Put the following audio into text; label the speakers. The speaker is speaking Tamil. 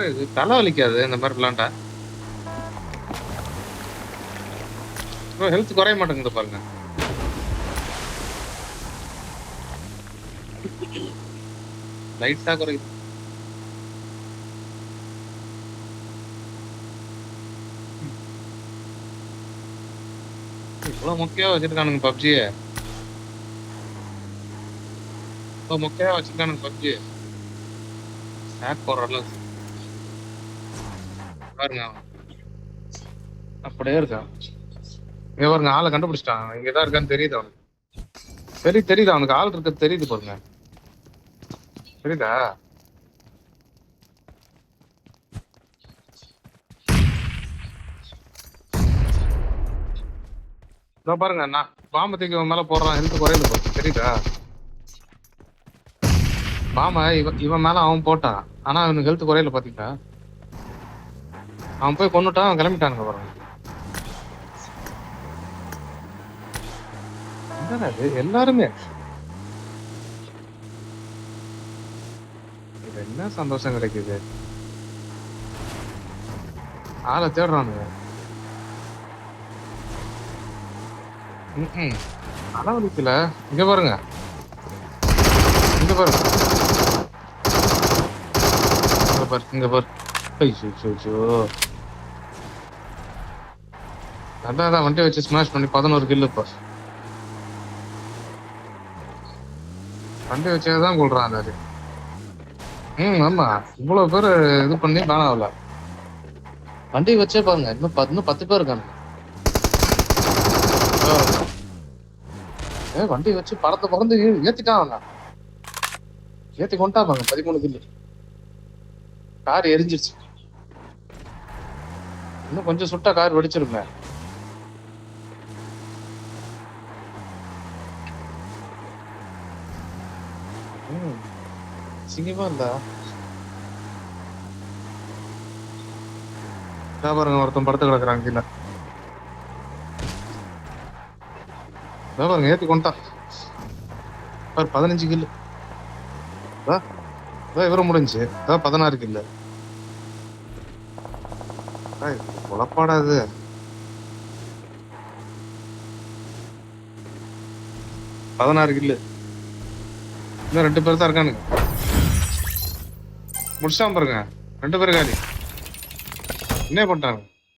Speaker 1: இது தலை வலிக்காது இந்த மாதிரி விளாண்டா. ஹெல்த் குறைய மாட்டேங்குது பாருங்க. லைட்டா குறையுது. இவ்வளவு மொக்கையா வச்சிருக்கானுங்க பப்ஜிய. இவ்வளவு மொக்கையா வச்சிருக்கானுங்க பப்ஜி. ஹேக் போடுற அளவுக்கு பாருங்க அவன். அப்படியே இருக்கான். இங்க பாருங்க ஆளை கண்டுபிடிச்சிட்டான். இங்கதான் இருக்கான்னு தெரியுது அவனுக்கு. தெரியுது அவனுக்கு ஆள் இருக்கு தெரியுது பாருங்க. தெரியுதா? இதோ பாருங்க நான் பாம்பு தூக்கி இவன் மேல போடுறான். ஹெல்த் குறையுது பாருங்க. தெரியுதா? பாம இவன் மேல அவன் போட்டான். ஆனா அவனுக்கு ஹெல்த் குறையில பாத்தீங்களா? அவன் போய் கொன்னுட்டான். அவன் கிளம்பிட்டானுங்க பாருங்க. என்னடா இது எல்லாருமே இது என்ன சந்தோஷம் கிடைக்குது. ஆளை தேடுறானுங்க. அளவலிக்கல. இங்க பாருங்க இங்க பாருங்க இங்க பாரு இங்க பாரு. ஐயோ அதான் வண்டி வச்சு ஸ்மாஷ் பண்ணி 11 கில்லு. இப்ப வண்டி வச்சதான் கொள்றான் அது. ஆமா இவ்வளவு பேரு இது பண்ணி காணாவல. வண்டி வச்சே பாருங்க இன்னும் 10 பேர் இருக்காங்க. வண்டி வச்சு பறந்து ஏத்திட்டான். அவங்க ஏத்தி கொண்டா பாங்க 13 கில்லு. கார் எரிஞ்சிருச்சு. இன்னும் கொஞ்சம் சுட்டா கார் வெடிச்சிருமே. சிங்கமா இருந்தா பாருங்க ஒருத்தன் படுத்து கிடக்குறாங்க கீழே. பாருங்க ஏத்தி கொண்டான் பாரு 15 கில்லு. இவரும் முடிஞ்சு 16 கில்லு. குழப்பாடாது. 16 கில்லு. இன்னும் 2 பேர் தான் இருக்கானுங்க. முடிச்சாம பாருங்க 2 பேரும் காலி. என்ன பண்ணிட்டாங்க?